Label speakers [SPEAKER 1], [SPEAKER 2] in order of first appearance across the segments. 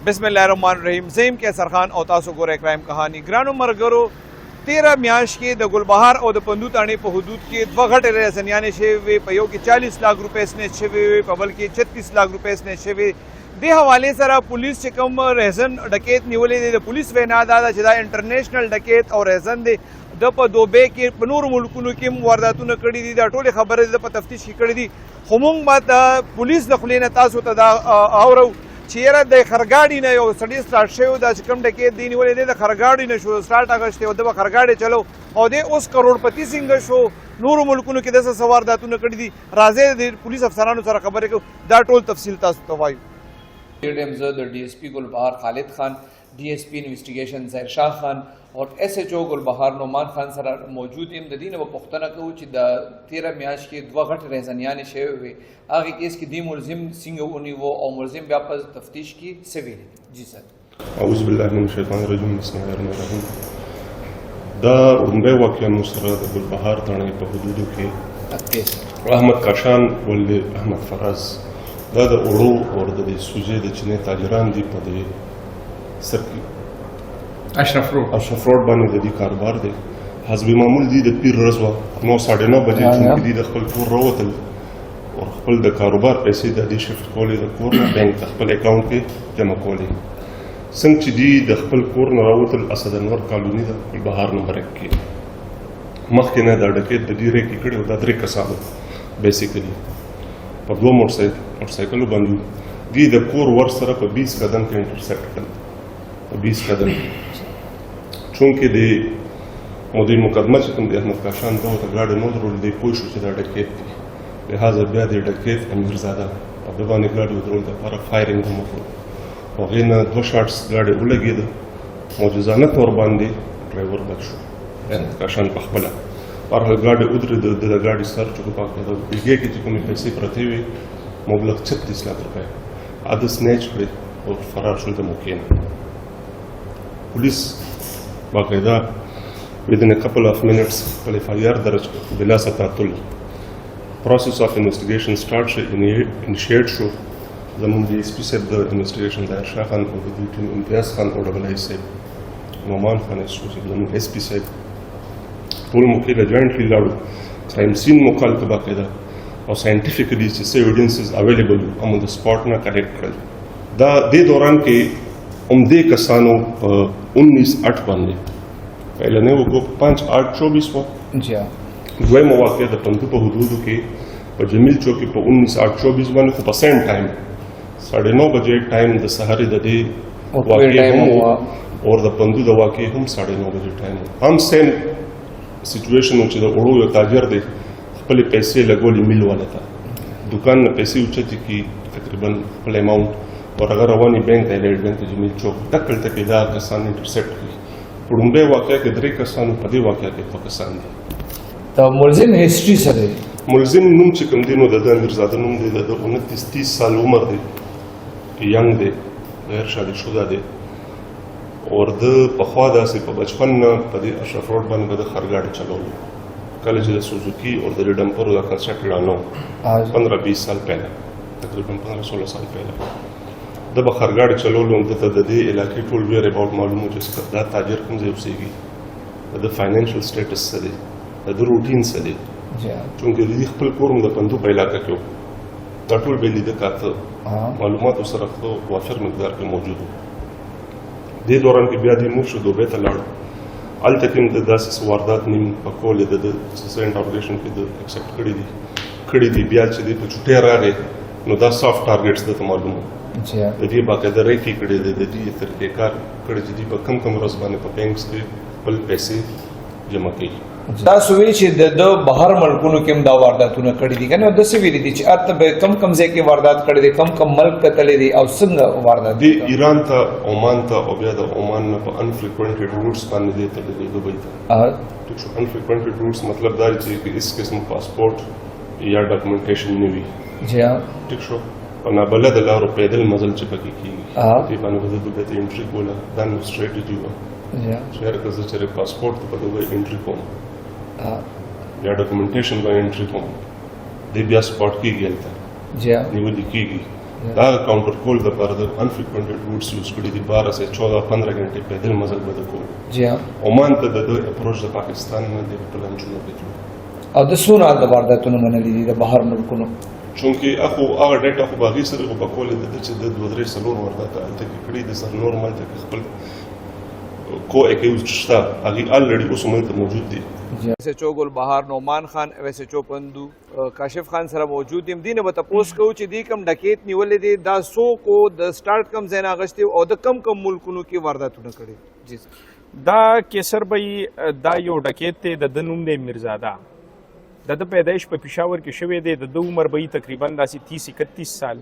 [SPEAKER 1] बिस्मिल्लाहिर्रहमानिर्रहीम ज़ईम के सरखान और तासो गोरे क्राइम कहानी ग्रानो मरगरो 13 म्याश के द गुलबहार और द पंदू ताणी पर हदूद के दो घटे रजनियाने शेवे पयो के 40 लाख रुपए ने शेवे पबल के 36 लाख रुपए ने शेवे दे हवाले सरा पुलिस से कम रहसन डकैत निवले दे पुलिस वे नादा जदा इंटरनेशनल डकैत और रहसन दे दप दोबे के पनूर मुल्कुनु के वारदातुन कड़ी दी दा टोले खबर दे प तफ्तीश की कड़ी दी हुमुंग बात पुलिस नखलेना तासो तदा और चेहरा दे खरगाड़ी ने यो सड़ी स्टार्ट शेव दा चिकम डके दीनी वाले दे खरगाड़ी ने शो स्टार्ट अगस्ते ओदे खरगाड़े चलो और दे उस करोड़पति सिंह शो नूर मुल्कुनु के दस सवार दातु न कड़ी दी राजे दे पुलिस अफसरानु सारा खबर को दा टोल तफसील तास तवाई
[SPEAKER 2] द डीएसपी गुलबहार खालिद खान, डीएसपी इन्वेस्टिगेशन ज़ाहिर शाह खान और एसएचओ गुलबहार नोमान खान सर मौजूद इमदीन व पुख्तना को 13 म्याश के दो घट रहजनियान शेव हुए आगे केस की दी मुलजिम सिंह उनी वो और मुलजिम व्यापक तफ्तीश की सिविल जी सर
[SPEAKER 3] अऊज़ु बिल्लाहि मिनश शैतानिर रजीम बिस्मिल्लाहिर्रहमानिर्रहीम दा उम्बे वाक़या मुसरद गुलबहार ताणे पे हदूद के अहमद काशान वल्ले अहमद फराज दा ओड़ो और द सुजे द चने ताजरान दी पदे सरकी अशरफ रोड बाने दी कारोबार दे हस्बी मामूल दी द पीर रजवा 9:30 बजे दी द खपल कोर रोवतल और खपल द कारोबार पैसे दी शिफ्ट कोले द कोर बैंक खपल अकाउंट के जमा कोले संग ची दी द खपल कोर नरावतल असद अनवर कॉलोनी द गुलबहार नंबर 1 के मख के न द डके द दी रे की कड़े द दरे कसाब बेसिकली पर दो मोटरसाइकिल बंदू दी द कोर वर सर पर 20 कदम के इंटरसेप्ट कर 20 कदम चूंकि दे मुद्दे मुकदमा चकम दे अहमद काशान दो तो गाड़ी नोज रोल दे कोई शुच दा डकैत थी लिहाजा ब्या दे डकैत अमीरजादा अब दबाने गाड़ी उधर दा पर फायरिंग हम और इन दो शॉट्स गाड़ी उलगी द मौजूदाना तौर बांधे ड्राइवर बख्शो अहमद काशान पखबला और गाड़ी उधर द गाड़ी सर चुके पाक द बिगे की चकम पैसे प्रति हुए मुबलग 36 लाख रुपए आधा स्नैच हुए और फरार शुल्क मुकीन पुलिस बाकायदा within a couple of minutes पहले FIR दर्ज बिला सतातुल process of investigation starts initiate show जमुन DSP से द investigation ज़ाहिर शाह खान और द टीम इम्तियाज़ खान और डबल से नोमान खान इसको से जमुन SP से पूल मुख्य जॉइंटली लाड़ू क्राइम सीन मुखाल के बाकायदा और साइंटिफिकली जिससे एविडेंसेस अवेलेबल हम द स्पॉट ना कलेक्ट कर दा दे दौरान के उम्दे कसानों 19/8 बंदे पहले ने वो 5/8/24 वो
[SPEAKER 2] जी
[SPEAKER 3] दुए मौके द पंदू पर हदूद के पर जमील चौकी पर 19/8/24 बने को परसेंट टाइम 9:30 बजे टाइम द सहरी द दे वाक़े और द पंदू द वाक़े हम 9:30 बजे टाइम हम सेम सिचुएशन में द ओड़ो यो ताजर दे पहले पैसे लगोली मिल वाला था दुकान में पैसे उच्चती की तकरीबन पहले अमाउंट और अगर अवानी बैंक है बैंक जमील चौक तक तक इदा कसान इंटरसेप्ट की पुडुंबे वाक़या के दरे कसान पदे वाक़या के पाकिस्तान दी
[SPEAKER 2] तो मुलजिम हिस्ट्री सर
[SPEAKER 3] मुलजिम नुम चिकम दिनो ददा मिर्जादा नुम दे ददा 29-30 साल उम्र दे यंग दे गैर शादीशुदा दे और द पखवादा से बचपन पदे अशरफ रोड बन बद खरगाड़ी चलो कॉलेज द सुजुकी और द डंपर द कंस्ट्रक्टेड आनो 15-20 साल पहले तकरीबन 15-16 साल पहले दब खरगाड़ी चलो लोग दे इलाके टोल वेयर अबाउट मालूम हो जिसका ताजर कम से उसेगी द फाइनेंशियल स्टेटस से दे द रूटीन से दे चूंकि दी खपल कोरम द पंदू पे इलाका क्यों टोल बेली द का मालूमात उस रख तो वाफिर मकदार के मौजूद हो दे दौरान के ब्यादी मुफ्त दो बेत लाड़ अल तकिम द 10 वारदात निम पकोले द से इंटरोगेशन के द एक्सेप्ट खड़ी दी ब्याज से दे छुटे रहा है know the soft targets the मालूम दी बाकायदा रेकी कड़े दे दी तरीक़ेकार कड़े जी कम रोज़ाना पर बैंक के पल पैसे जमा की
[SPEAKER 2] सुवी द बाहर मल्कुनु केम दा वारदात न कड़ी दी कने दसे वी दी अत कम जे के वारदात कड़ी दे कम मल्क कतले दी और संग वारदात
[SPEAKER 3] दी ईरान था ओमान था और या ओमान में अनफ्रीक्वेंटेड रूट्स पाने दे तले दुबई था तो अनफ्रीक्वेंटेड रूट्स मतलब दार जी कि इस किस्म पासपोर्ट या डॉक्यूमेंटेशन नहीं हुई
[SPEAKER 2] जी हां
[SPEAKER 3] ठीक शो और ना बलद ला और पैदल मजल चिपकी की ये बाने बदल दुबई ते एंट्री बोला दान स्ट्रेटजी हुआ
[SPEAKER 2] जी
[SPEAKER 3] शहर का जचरे पासपोर्ट तो दुबई एंट्री को या डॉक्यूमेंटेशन का एंट्री को दे बिया स्पॉट की गया था
[SPEAKER 2] जी
[SPEAKER 3] निवली की गई دا काउंटर کول د پر د انفریکوینټډ روټس یوز کړي دي 12 سے 14 15 غنټې پیدل مزل بده کو
[SPEAKER 2] جی ها
[SPEAKER 3] عمان ته د اپروچ د پاکستان نه د پلانونو دي
[SPEAKER 2] او د سونه د وارداتونو منلي دي د بهر ملکونو
[SPEAKER 3] چونکه اخو هغه ډیټا خو باغی سره په کول د چې د 2-3 واردات الته کړي د سر نورمال ته خپل کو اکیوز شتا هغه الریډي اوس ملته موجود دي
[SPEAKER 1] ایس ایچ او ګلبهار نعمان خان ایس ایچ او پندو کاشف خان سره موجود دي دینه به تاسو کو چې دی کم ډکیت نیولې دي دا سو کو د سٹارټ کم زینا غشتي او د کم ملکونو کې وارداتونه کړي جی
[SPEAKER 4] دا کیسر به دا یو ډکیت ته د نوم دی میرزاده د پیدایش په پېښور کې شوی دی د عمر به تقریبا داسې 30-31 سال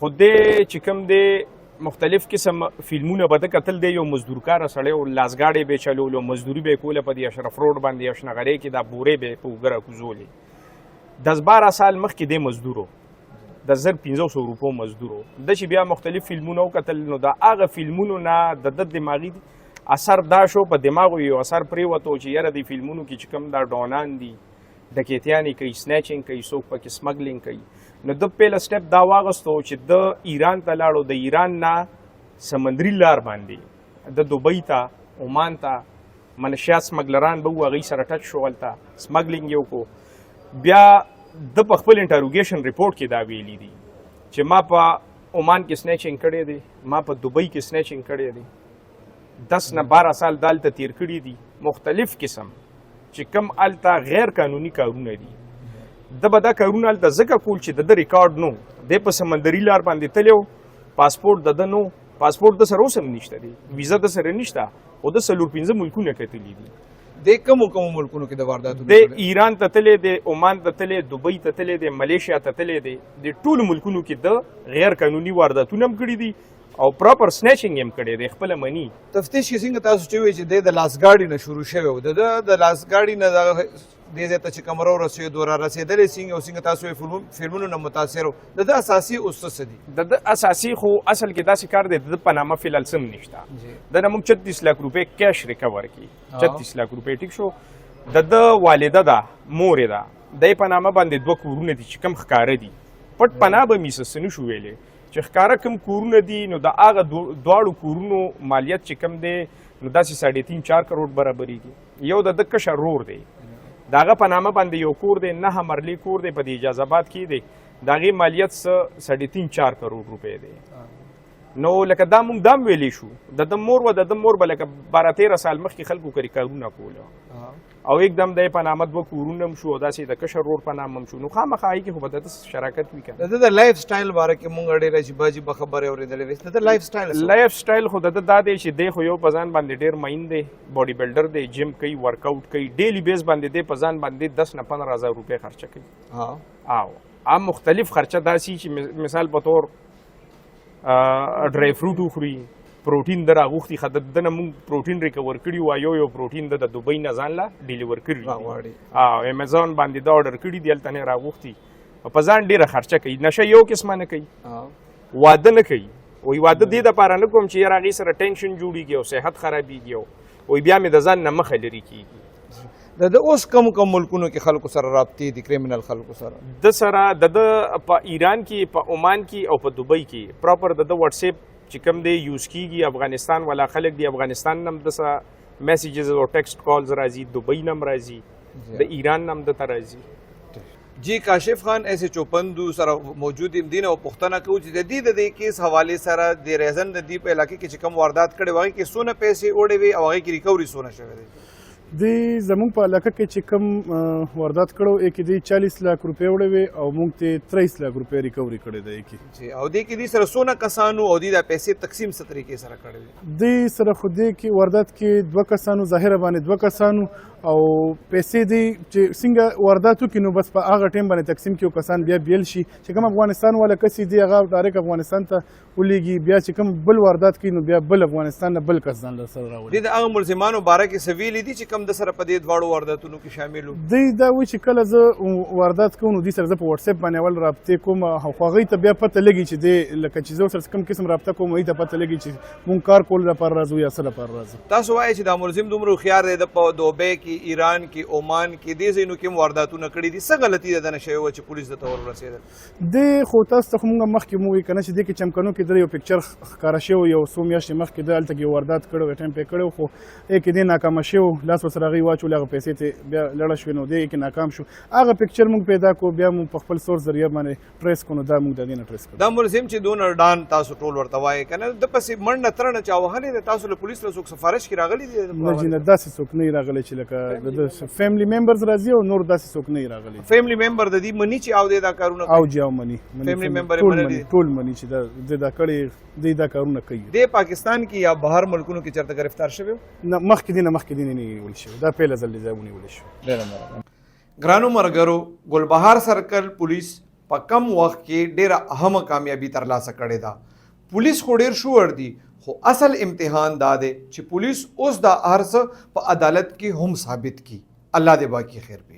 [SPEAKER 4] خو دې چې کوم دی مختلف قسم فلمونه به د قتل دی یو مزدورکار سړی او لاسګاډي به چلولو مزدوري به کوله په دې اشرف روډ باندې اشنغری کې دا بورې به په وګره کوزولې 10-12 سال مخکې د مزدورو د 1500 روپو مزدورو د چې بیا مختلف فلمونه قتل نو دا هغه فلمونو نه د دماغي اثر دا شو په دماغ یو اثر پرې وته چې یاره د فلمونو کې چې کوم دا ډونان دي ډکیتیانی کوي سنیچینګ کوي څوک پکې سمګلینګ کوي نو د پیل سټپ دا واغستو چې د ایران ته لاړو د ایران نه سمندري لار باندې د دوبۍ ته عمان ته منشیات سمګلران به هغوی سره ټچ شو هلته سمګلینګ یو کو بیا د په خپل انټروګیشن ریپورټ کې دا ویلي دي چې ما په عمان کې سنیچینګ کړی دی ما په دوبۍ کې سنیچینګ کړی دی 10 نه 12 سال دالته تیر کړي دي مختلف قسم چې کم الته غیر قانوني کارونه دي د به دا کارونه هلته ځکه کول چې د ریکارډ نو د په سمندري لار باندې تللی پاسپورټ د نو پاسپورټ د سره اوس هم نشته دی ویزا د سره نشته خو د 4-5 ملکونه کتلي دي
[SPEAKER 1] د کوم ملکونو کې د وارداتو
[SPEAKER 4] د ایران ته تللی دی عمان ته تللی دوبۍ ته تللی دی ملیشیا ته تللی دی د ټولو ملکونو کې د غیر قانوني وارداتونه هم کړي دي او پراپر سنیچینګ هم کړی دی خپل منی
[SPEAKER 1] تفتیش کې څنګه تاسو چې وی چې د لاسګاډي نه شروع شوی و د لاسګاډي نه د دې ته چې کمرو رسیدو را رسیدلې څنګه تاسو فلمونو نه متاثر د اساسي اوسس دي
[SPEAKER 4] د اساسي خو اصل کې داسې کار دی د پنامه فلال سم نشته د موږ 36 لک روپے کیش ریکور کی 36 لک روپے ټیک شو د والده دا مور دا د پنامه باندې دوه کورونه دي چې کم ښکار دي پټ پناه به میسس نه شو ویلې چې ښکارا کم کورونه دي نو د هغه دواړو کورونو مالیت چې کم دی نو داسې 3.5-4 کروڑ برابرېږي یو د کشر رور دی د هغه په نامه باندې یو کور دی 9 مرلي کور دی په د اجازه آباد کې دی د هغې مالیت څه 3.5-4 کروڑ روپۍ دی نو لکه دا موږ دام ویلی شو د ده مور و د ده مور به لکه 12-13 سال مخکې خلکو کری کارونه کوله او एकदम د په نامه دوه کورونه هم شو او داسې د کشر رور په نامه هم شو نو خامخا هغې کې خو به د شراکت وي که
[SPEAKER 1] د لایف سټایل باره کې مونږ ډېره عجیبه خبرې اورېدلې وې د
[SPEAKER 4] لایف سټایل خو د ده دا دی چې دی خو یو په ځان باندې ډېر مین دی باډي بلډر دی جیم کوي ورک آوټ کوي ډیلی بیس باندې دی په ځان باندې 10 نه 15 هزار روپۍ خرچه کوي او مختلف خرچه داسې چې مثال په طور ډرای فروټ وخوري پروټین در اغوختي خدای دنه مونږ پروټین ریکور کړی و یو پروټین د دوبۍ نه ځان لا ډیلیور کړی او امازون باندې دا اورډر کړی دی الته نه راغوختي په ځان ډیره خرچه کوي نشه یو قسمه نه کوي واده نه کوي وی واده دې د پاره نه کوم چې یاره هغې سره ټینشن جوړېږي او صحت خرابېږي وی بیا مې د ځان نه مخه لرې کېږي
[SPEAKER 1] د اوس کم ملکونو کې خلکو سره رابطې دي کریمینل خلکو سره
[SPEAKER 4] د سره د په ایران کې په عمان کې او په دوبۍ کې پراپر د واتس اپ چې کوم دی یوز کیږي افغانستان والا خلک دی افغانستان نم د میسیجز او ټیکسټ کالز راځي دوبۍ نم راځي د ایران نم د ته راځي
[SPEAKER 1] جی کاشف خان ایس ایچ او پندو سره موجود دین او پښتنه کوي چې د دې د کیس حواله سره د ریزن د دې په علاقې کې چې کم واردات کړي وایي کې سونه پیسې وړي وي او هغه کې ریکوري سونه شوی دی
[SPEAKER 5] د زموږ په علاقه کې چې کم واردات کړو کې دی 40 لک روپۍ وړي وي او موږ ته 23 لک روپۍ ریکوري کړي دی
[SPEAKER 1] کې او دې کې دې سره سونه کسانو او دې د پیسې تقسیم څه طریقې سره کړي
[SPEAKER 5] دی سره خو دې کې واردات کې دوه کسانو ظاهره باندې دوه کسانو او پیسې دی چې څنګه وارداتو کې نو بس په هغه ټیم باندې تقسیم کیو کسان بیا بیل شي چې کوم افغانستان والا کسي دی هغه ډایرک افغانستان ته ولېږي بیا چې کوم بل واردات کوي نو بیا بل افغانستان نه بل کس ځان له سره راوړي
[SPEAKER 1] د هغه ملزمانو باره کې سویلې دي چې کوم د سره په دې دواړو وارداتونو کې شامل وو.
[SPEAKER 5] دوی دا وایي چې کله زه واردات کوم نو دوی سره زه په واتس اپ باندې اول رابطې کوم او خو هغوی ته بیا پته لګي چې دی لکه چې زه ورسره کوم قسم رابطه کوم هغوی ته پته لګي چې مونږ کار کولو لپاره راځو یا څه لپاره راځو.
[SPEAKER 1] تاسو وایئ چې دا ملزم دومره هوښیار دی، د په دوبۍ کې، ایران کې، عمان کې دې ځایونو کې هم وارداتونه کړي دي. څه غلطي ده دنه شوې وه چې پولیس دته ورسېدل؟
[SPEAKER 5] دی خو تاسو ته خو مونږ مخکې مو ووایي که نه چې دې کې چمکنو کې د یو پکچر ښکاره شوی یو څو میاشتې مخکې ده هلته کې واردات کړی و اټمپ یې کړی و خو کې دې ناکامه شوی لاس ورسره هغوی واچولې هغه پیسې ته بیا لړه شوې نو دې کې ناکام شو. هغه پکچر مونږ پیدا کړو بیا مونږ په خپل سورس ذریعه باندې ټریس کړو نو دا مونږ د دې نه ټریس کړو.
[SPEAKER 1] دا ملزم چې دونه ډان تاسو ټول ورته وایي که نه د پسې منډه ترنه چا وهلې ده؟ تاسو له پولیس له څوک سفارش کې راغلي دي؟
[SPEAKER 5] نه جي نه داسې څوک نه راغلی چې لکه د فیملی ممبرز راځي او نور داسې څوک نه راغلی.
[SPEAKER 1] فیملی ممبر د دې مني چې او دې دا کارونه
[SPEAKER 5] او جی او مني
[SPEAKER 1] فیملی ممبر یې مني،
[SPEAKER 5] ټول مني چې دا کړي دی دا کارونه کوي.
[SPEAKER 1] د پاکستان کې یا بهر ملکونو کې چېرته گرفتار شوی و؟
[SPEAKER 5] نه مخکې دی نه نیول شوی، دا پیله ځل دی دا ونیول شو.
[SPEAKER 1] ګرانو مرګرو، ګلبهار سرکل پولیس په کم وخت کې ډېره اهمه کامیابي ترلاسه کړې ده. پولیس خو ډېر شوړ دي خو اصل امتحان دا دی چې پولیس اوس دا هر څه په عدالت کې هم ثابت کړي. الله دې باقي خیر پې